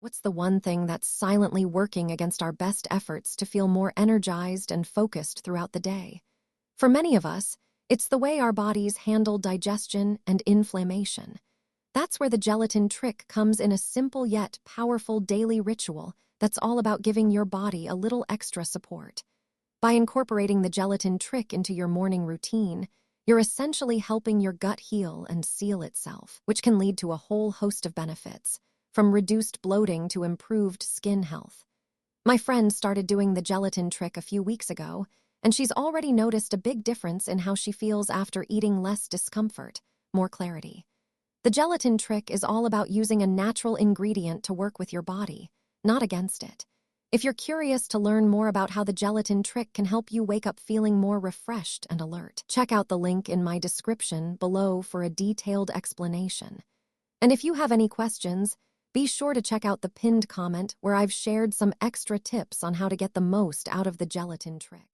What's the one thing that's silently working against our best efforts to feel more energized and focused throughout the day? For many of us, it's the way our bodies handle digestion and inflammation. That's where the gelatin trick comes in, a simple yet powerful daily ritual that's all about giving your body a little extra support. By incorporating the gelatin trick into your morning routine, you're essentially helping your gut heal and seal itself, which can lead to a whole host of benefits, from reduced bloating to improved skin health. My friend started doing the gelatin trick a few weeks ago, and she's already noticed a big difference in how she feels after eating. Less discomfort, more clarity. The gelatin trick is all about using a natural ingredient to work with your body, not against it. If you're curious to learn more about how the gelatin trick can help you wake up feeling more refreshed and alert, check out the link in my description below for a detailed explanation. And if you have any questions, be sure to check out the pinned comment where I've shared some extra tips on how to get the most out of the gelatin trick.